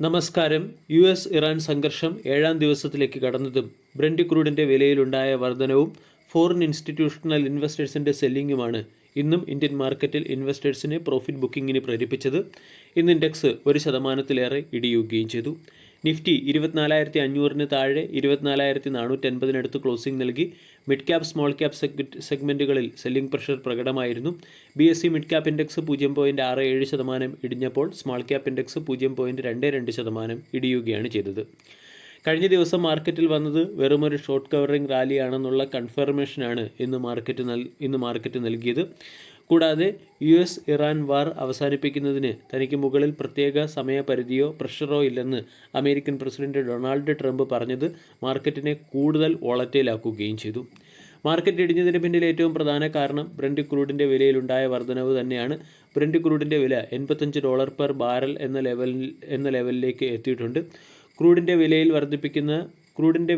നമസ്കാരം. ഇറാൻ സംഘർഷം 7-ാം ദിവസത്തിലേക്ക് കടന്നതും ബ്രന്റ് ക്രൂഡിൻ്റെ വിലയിലുണ്ടായ വർധനവും ഫോറിൻ ഇൻസ്റ്റിറ്റ്യൂഷണൽ ഇൻവെസ്റ്റേഴ്സിൻ്റെ സെല്ലിങ്ങുമാണ് ഇന്നും ഇന്ത്യൻ മാർക്കറ്റിൽ ഇൻവെസ്റ്റേഴ്സിനെ പ്രോഫിറ്റ് ബുക്കിങ്ങിന് പ്രേരിപ്പിച്ചത്. ഇന്ന് ഇൻഡെക്സ് 1%-ലേറെ ഇടിയുകയും ചെയ്തു. നിഫ്റ്റി 24,500-ന് താഴെ 24,450-നടുത്ത് ക്ലോസിംഗ് നൽകി. മിഡ് ക്യാപ് സ്മോൾ ക്യാപ് സെഗ്മെൻറ്റുകളിൽ സെല്ലിംഗ് പ്രഷർ പ്രകടമായിരുന്നു. BSE മിഡ് ക്യാപ് ഇൻഡെക്സ് 0.67% ഇടിഞ്ഞപ്പോൾ സ്മോൾ ക്യാപ് ഇൻഡെക്സ് 0.22% ഇടിയുകയാണ് ചെയ്തത്. കഴിഞ്ഞ ദിവസം മാർക്കറ്റിൽ വന്നത് വെറുമൊരു ഷോർട്ട് കവറിംഗ് റാലിയാണെന്നുള്ള കൺഫർമേഷനാണ് ഇന്ന് മാർക്കറ്റ് നൽകിയത്. കൂടാതെ ഇറാൻ വാർ അവസാനിപ്പിക്കുന്നതിന് തനിക്ക് മുകളിൽ പ്രത്യേക സമയപരിധിയോ പ്രഷറോ ഇല്ലെന്ന് അമേരിക്കൻ പ്രസിഡന്റ് ഡൊണാൾഡ് ട്രംപ് പറഞ്ഞത് മാർക്കറ്റിനെ കൂടുതൽ വോളറ്റൈലാക്കുകയും ചെയ്തു. മാർക്കറ്റ് ഇടിഞ്ഞതിന് പിന്നിൽ ഏറ്റവും പ്രധാന കാരണം ബ്രന്റ് ക്രൂഡിൻ്റെ വിലയിലുണ്ടായ വർധനവ് തന്നെയാണ്. ബ്രന്റ് ക്രൂഡിൻ്റെ വില $85 പെർ ബാരൽ എന്ന ലെവലിലേക്ക് എത്തിയിട്ടുണ്ട്. ക്രൂഡിൻ്റെ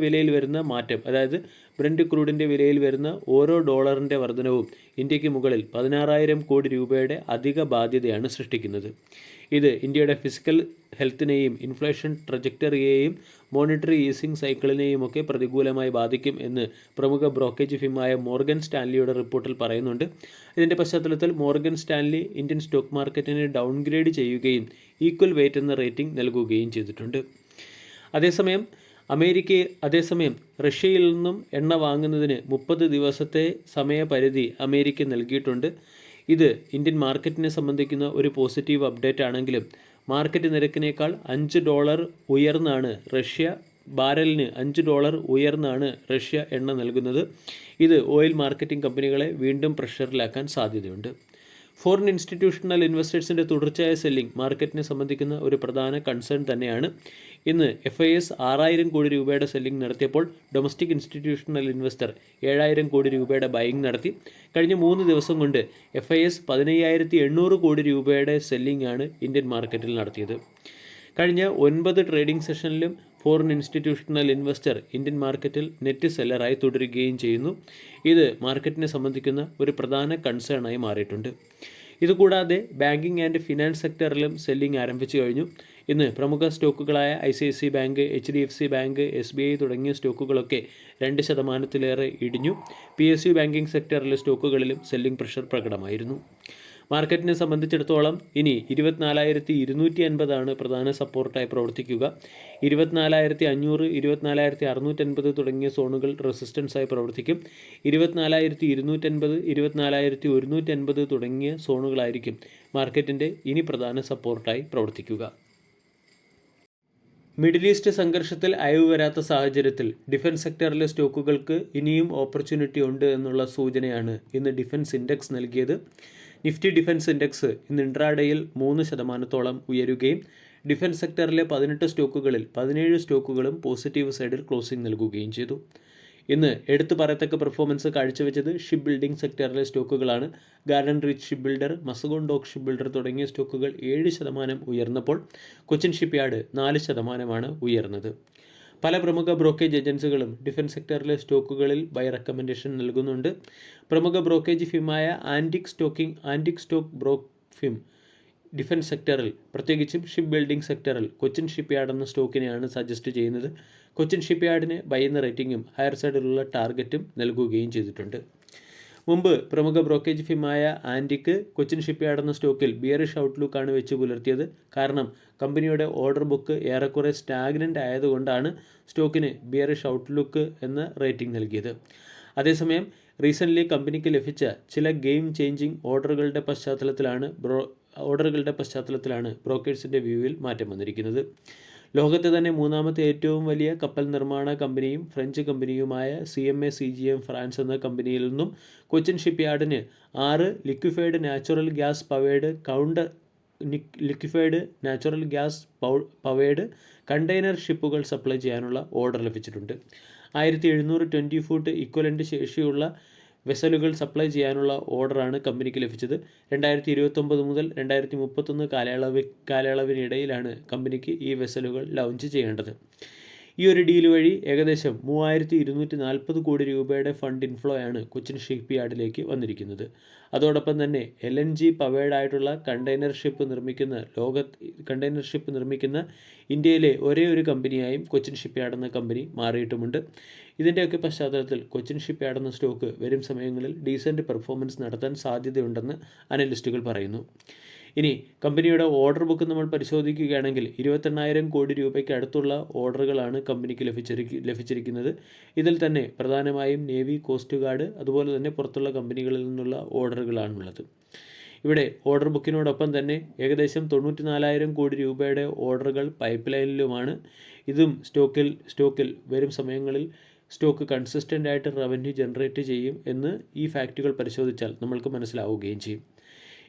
വിലയിൽ വരുന്ന മാറ്റം, അതായത് ബ്രന്റ് ക്രൂഡിൻ്റെ വിലയിൽ വരുന്ന ഓരോ ഡോളറിൻ്റെ വർധനവും ഇന്ത്യക്ക് മുകളിൽ 16,000 കോടി രൂപയുടെ അധിക ബാധ്യതയാണ് സൃഷ്ടിക്കുന്നത്. ഇത് ഇന്ത്യയുടെ ഫിസിക്കൽ ഹെൽത്തിനെയും ഇൻഫ്ലേഷൻ ട്രജക്ടറിയെയും മോണിറ്ററി ഈസിംഗ് സൈക്കിളിനെയുമൊക്കെ പ്രതികൂലമായി ബാധിക്കും എന്ന് പ്രമുഖ ബ്രോക്കേജ് ഫിമായ മോർഗൻ സ്റ്റാൻലിയുടെ റിപ്പോർട്ടിൽ പറയുന്നുണ്ട്. ഇതിൻ്റെ പശ്ചാത്തലത്തിൽ മോർഗൻ സ്റ്റാൻലി ഇന്ത്യൻ സ്റ്റോക്ക് മാർക്കറ്റിനെ ഡൗൺഗ്രേഡ് ചെയ്യുകയും ഈക്വൽ വെയ്റ്റ് എന്ന റേറ്റിംഗ് നൽകുകയും ചെയ്തിട്ടുണ്ട്. അതേസമയം റഷ്യയിൽ നിന്നും എണ്ണ വാങ്ങുന്നതിന് 30 ദിവസത്തെ സമയപരിധി അമേരിക്ക നൽകിയിട്ടുണ്ട്. ഇത് ഇന്ത്യൻ മാർക്കറ്റിനെ സംബന്ധിക്കുന്ന ഒരു പോസിറ്റീവ് അപ്ഡേറ്റ് ആണെങ്കിലും മാർക്കറ്റ് നിരക്കിനേക്കാൾ $5 ഉയർന്നാണ് ബാരലിന് $5 ഉയർന്നാണ് റഷ്യ എണ്ണ നൽകുന്നത്. ഇത് ഓയിൽ മാർക്കറ്റിംഗ് കമ്പനികളെ വീണ്ടും പ്രഷറിലാക്കാൻ സാധ്യതയുണ്ട്. ഫോറിൻ ഇൻസ്റ്റിറ്റ്യൂഷണൽ ഇൻവെസ്റ്റേഴ്സിൻ്റെ തുടർച്ചയായ സെല്ലിംഗ് മാർക്കറ്റിനെ സംബന്ധിക്കുന്ന ഒരു പ്രധാന കൺസേൺ തന്നെയാണ്. ഇന്ന് FIS 6,000 കോടി രൂപയുടെ സെല്ലിംഗ് നടത്തിയപ്പോൾ ഡൊമസ്റ്റിക് ഇൻസ്റ്റിറ്റ്യൂഷണൽ ഇൻവെസ്റ്റർ 7,000 കോടി രൂപയുടെ ബൈയിങ് നടത്തി. കഴിഞ്ഞ 3 ദിവസം കൊണ്ട് FIS 15,800 കോടി രൂപയുടെ സെല്ലിംഗ് ആണ് ഇന്ത്യൻ മാർക്കറ്റിൽ നടത്തിയത്. കഴിഞ്ഞ 9 ട്രേഡിംഗ് സെഷനിലും ഫോറിൻ ഇൻസ്റ്റിറ്റ്യൂഷണൽ ഇൻവെസ്റ്റർ ഇന്ത്യൻ മാർക്കറ്റിൽ നെറ്റ് സെല്ലറായി തുടരുകയും ചെയ്യുന്നു. ഇത് മാർക്കറ്റിനെ സംബന്ധിക്കുന്ന ഒരു പ്രധാന കൺസേണായി മാറിയിട്ടുണ്ട്. ഇതുകൂടാതെ ബാങ്കിങ് ആൻഡ് ഫിനാൻസ് സെക്ടറിലും സെല്ലിംഗ് ആരംഭിച്ചു കഴിഞ്ഞു. ഇന്ന് പ്രമുഖ സ്റ്റോക്കുകളായ ICICI bank, HDFC bank, SBI തുടങ്ങിയ സ്റ്റോക്കുകളൊക്കെ 2%-ലേറെ ഇടിഞ്ഞു. PSU ബാങ്കിംഗ് സെക്ടറിലെ സ്റ്റോക്കുകളിലും സെല്ലിംഗ് പ്രഷർ പ്രകടമായിരുന്നു. മാർക്കറ്റിനെ സംബന്ധിച്ചിടത്തോളം ഇനി 24,250 പ്രധാന സപ്പോർട്ടായി പ്രവർത്തിക്കുക. 24,500, 24,650 തുടങ്ങിയ സോണുകൾ റെസിസ്റ്റൻസായി പ്രവർത്തിക്കും. 24,250, 24,150 തുടങ്ങിയ സോണുകളായിരിക്കും മാർക്കറ്റിൻ്റെ ഇനി പ്രധാന സപ്പോർട്ടായി പ്രവർത്തിക്കുക. മിഡിൽ ഈസ്റ്റ് സംഘർഷത്തിൽ അയവ് വരാത്ത സാഹചര്യത്തിൽ ഡിഫൻസ് സെക്ടറിലെ സ്റ്റോക്കുകൾക്ക് ഇനിയും ഓപ്പർച്യൂണിറ്റി ഉണ്ട് എന്നുള്ള സൂചനയാണ് ഇന്ന് ഡിഫൻസ് ഇൻഡെക്സ് നൽകിയത്. നിഫ്റ്റി ഡിഫൻസ് ഇൻഡെക്സ് ഇന്ന് ഇൻട്രാഡേയിൽ 3%-ഓളം ഉയരുകയും ഡിഫൻസ് സെക്ടറിലെ 18 സ്റ്റോക്കുകളിൽ 17 സ്റ്റോക്കുകളും പോസിറ്റീവ് സൈഡിൽ ക്ലോസിംഗ് നൽകുകയും ചെയ്തു. ഇന്ന് എടുത്തു പറയത്തക്ക പെർഫോമൻസ് കാഴ്ചവെച്ചത് ഷിപ്പ് ബിൽഡിംഗ് സെക്ടറിലെ സ്റ്റോക്കുകളാണ്. Garden Reach ship builder, Mazagon dock ship builder തുടങ്ങിയ സ്റ്റോക്കുകൾ 7% ഉയർന്നപ്പോൾ കൊച്ചിൻ ഷിപ്പ് യാർഡ് 4%-ആണ് ഉയർന്നത്. പല പ്രമുഖ ബ്രോക്കേജ് ഏജൻസികളും ഡിഫൻസ് സെക്ടറിലെ സ്റ്റോക്കുകളിൽ ബൈ റെക്കമെൻഡേഷൻ നൽകുന്നുണ്ട്. പ്രമുഖ ബ്രോക്കേജ് ഫിമായ Antique stock broking firm defence സെക്ടറിൽ, പ്രത്യേകിച്ചും ഷിപ്പ് ബിൽഡിംഗ് സെക്ടറിൽ കൊച്ചിൻ ഷിപ്പ് യാർഡ് എന്ന സ്റ്റോക്കിനെയാണ് സജസ്റ്റ് ചെയ്യുന്നത്. കൊച്ചിൻ ഷിപ്പ് യാർഡിന് ബൈ എന്ന റേറ്റിംഗും ഹയർ സൈഡിലുള്ള ടാർഗറ്റും നൽകുകയും ചെയ്തിട്ടുണ്ട്. മുമ്പ് പ്രമുഖ ബ്രോക്കേജ് ഫിമായ ആൻറ്റിക് കൊച്ചിൻ ഷിപ്പ് യാർഡ് എന്ന സ്റ്റോക്കിൽ ബിയറിഷ് ഔട്ട്ലുക്കാണ് വെച്ച് പുലർത്തിയത്. കാരണം കമ്പനിയുടെ ഓർഡർ ബുക്ക് ഏറെക്കുറെ സ്റ്റാഗ്നൻ്റ് ആയതുകൊണ്ടാണ് സ്റ്റോക്കിന് ബിയറിഷ് ഔട്ട്ലുക്ക് എന്ന റേറ്റിംഗ് നൽകിയത്. അതേസമയം റീസെൻ്റ്ലി കമ്പനിക്ക് ലഭിച്ച ചില ഗെയിം ചേഞ്ചിങ് ഓർഡറുകളുടെ പശ്ചാത്തലത്തിലാണ് ബ്രോക്കേഴ്സിൻ്റെ വ്യൂവിൽ മാറ്റം വന്നിരിക്കുന്നത്. ലോകത്തെ തന്നെ 3ാമത്തെ ഏറ്റവും വലിയ കപ്പൽ നിർമ്മാണ കമ്പനിയും ഫ്രഞ്ച് കമ്പനിയുമായ CMA CGM ഫ്രാൻസ് എന്ന കമ്പനിയിൽ നിന്നും കൊച്ചിൻ ഷിപ്പ് യാർഡിന് 6 liquefied natural gas powered container ഷിപ്പുകൾ സപ്ലൈ ചെയ്യാനുള്ള ഓർഡർ ലഭിച്ചിട്ടുണ്ട്. 1700 20 ഫൂട്ട് ഇക്വലൻ്റ് ശേഷിയുള്ള വെസലുകൾ സപ്ലൈ ചെയ്യാനുള്ള ഓർഡറാണ് കമ്പനിക്ക് ലഭിച്ചത്. 2029 മുതൽ 2031 കാലയളവിനിടയിലാണ് കമ്പനിക്ക് ഈ വെസലുകൾ ലോഞ്ച് ചെയ്യേണ്ടത്. ഈ ഒരു ഡീൽ വഴി ഏകദേശം 3240 കോടി രൂപയുടെ ഫണ്ട് ഇൻഫ്ലോ ആണ് കൊച്ചിൻ ഷിപ്പ് യാർഡിലേക്ക് വന്നിരിക്കുന്നത്. അതോടൊപ്പം തന്നെ LNG പവേർഡ് ആയിട്ടുള്ള കണ്ടെയ്നർ ഷിപ്പ് നിർമ്മിക്കുന്ന ഇന്ത്യയിലെ ഒരേ ഒരു കമ്പനിയായും കൊച്ചിൻ ഷിപ്പ് യാർഡ് എന്ന കമ്പനി മാറിയിട്ടുമുണ്ട്. ഇതിൻ്റെയൊക്കെ പശ്ചാത്തലത്തിൽ കൊച്ചിൻ ഷിപ്പ് യാർഡ് എന്ന സ്റ്റോക്ക് വരും സമയങ്ങളിൽ ഡീസൻറ്റ് പെർഫോമൻസ് നടത്താൻ സാധ്യതയുണ്ടെന്ന് അനലിസ്റ്റുകൾ പറയുന്നു. ഇനി കമ്പനിയുടെ ഓർഡർ ബുക്ക് നമ്മൾ പരിശോധിക്കുകയാണെങ്കിൽ 28,000 കോടി രൂപയ്ക്ക് അടുത്തുള്ള ഓർഡറുകളാണ് കമ്പനിക്ക് ലഭിച്ചിരിക്കുന്നത്. ഇതിൽ തന്നെ പ്രധാനമായും നേവി, കോസ്റ്റ് ഗാർഡ് അതുപോലെ തന്നെ പുറത്തുള്ള കമ്പനികളിൽ നിന്നുള്ള ഓർഡറുകളാണുള്ളത്. ഇവിടെ ഓർഡർ ബുക്കിനോടൊപ്പം തന്നെ ഏകദേശം 94,000 കോടി രൂപയുടെ ഓർഡറുകൾ പൈപ്പ് ലൈനിലുമാണ്. ഇതും സ്റ്റോക്കിൽ വരും സമയങ്ങളിൽ സ്റ്റോക്ക് കൺസിസ്റ്റൻ്റ് ആയിട്ട് റവന്യൂ ജനറേറ്റ് ചെയ്യും എന്ന് ഈ ഫാക്റ്റുകൾ പരിശോധിച്ചാൽ നമ്മൾക്ക് മനസ്സിലാവുകയും ചെയ്യും.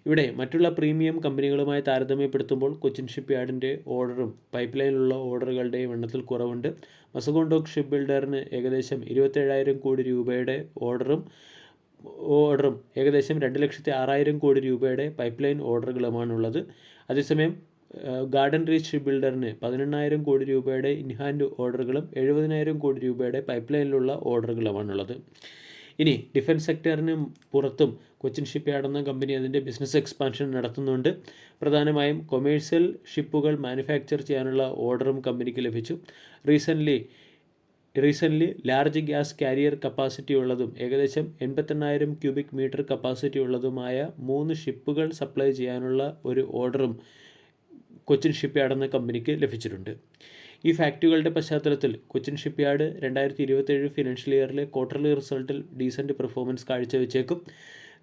ഇവിടെ മറ്റുള്ള പ്രീമിയം കമ്പനികളുമായി താരതമ്യപ്പെടുത്തുമ്പോൾ കൊച്ചിൻ ഷിപ്പ് യാർഡിൻ്റെ ഓർഡറും പൈപ്പ് ലൈനിലുള്ള ഓർഡറുകളുടെയും എണ്ണത്തിൽ കുറവുണ്ട്. മസഗോൺ ഡോക്ക് ഷിപ്പ് ബിൽഡറിന് ഏകദേശം 27,000 കോടി രൂപയുടെ ഓർഡറും ഏകദേശം 2,06,000 കോടി രൂപയുടെ പൈപ്പ് ലൈൻ ഓർഡറുകളുമാണുള്ളത്. അതേസമയം ഗാർഡൻ റീച്ച് ഷിപ്പ് ബിൽഡറിന് 18,000 കോടി രൂപയുടെ ഇൻഹാൻഡ് ഓർഡറുകളും 70,000 കോടി രൂപയുടെ പൈപ്പ് ലൈനിലുള്ള ഓർഡറുകളുമാണുള്ളത്. ഇനി ഡിഫൻസ് സെക്ടറിന് പുറത്തും കൊച്ചിൻ ഷിപ്പ് യാർഡ് എന്ന കമ്പനി അതിൻ്റെ ബിസിനസ് എക്സ്പാൻഷൻ നടത്തുന്നുണ്ട്. പ്രധാനമായും കൊമേഴ്സ്യൽ ഷിപ്പുകൾ മാനുഫാക്ചർ ചെയ്യാനുള്ള ഓർഡറും കമ്പനിക്ക് ലഭിച്ചു. Recently large gas carrier capacity ഉള്ളതും ഏകദേശം 88,000 ക്യൂബിക് മീറ്റർ കപ്പാസിറ്റി ഉള്ളതുമായ 3 ഷിപ്പുകൾ സപ്ലൈ ചെയ്യാനുള്ള ഒരു ഓർഡറും കൊച്ചിൻ ഷിപ്പ് യാർഡ് എന്ന കമ്പനിക്ക് ലഭിച്ചിട്ടുണ്ട്. ഈ ഫാക്റ്റുകളുടെ പശ്ചാത്തലത്തിൽ കൊച്ചിൻ ഷിപ്പ് യാർഡ് 2027 ഫിനാൻഷ്യൽ ഇയറിലെ ക്വാർട്ടർലി റിസൾട്ടിൽ ഡീസൻറ്റ് പെർഫോമൻസ് കാഴ്ചവെച്ചേക്കും.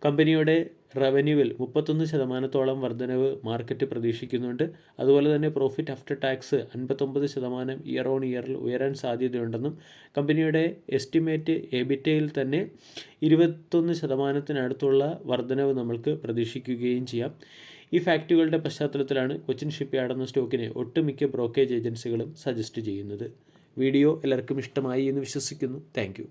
കമ്പനിയുടെ റവന്യൂവിൽ 31% വർധനവ് മാർക്കറ്റ് പ്രതീക്ഷിക്കുന്നുണ്ട്. അതുപോലെ തന്നെ profit after tax 59% year on ഇയറിൽ ഉയരാൻ സാധ്യതയുണ്ടെന്നും കമ്പനിയുടെ എസ്റ്റിമേറ്റ് എബിറ്റയിൽ തന്നെ 21%-അടുത്തുള്ള വർധനവ് നമ്മൾക്ക് പ്രതീക്ഷിക്കുകയും ചെയ്യാം. ഈ ഫാക്റ്റുകളുടെ പശ്ചാത്തലത്തിലാണ് കൊച്ചിൻ ഷിപ്പ് യാർഡ് എന്ന സ്റ്റോക്കിനെ ഒട്ടുമിക്ക ബ്രോക്കേജ് ഏജൻസികളും സജസ്റ്റ് ചെയ്യുന്നത്. വീഡിയോ എല്ലാവർക്കും ഇഷ്ടമായി എന്ന് വിശ്വസിക്കുന്നു. താങ്ക്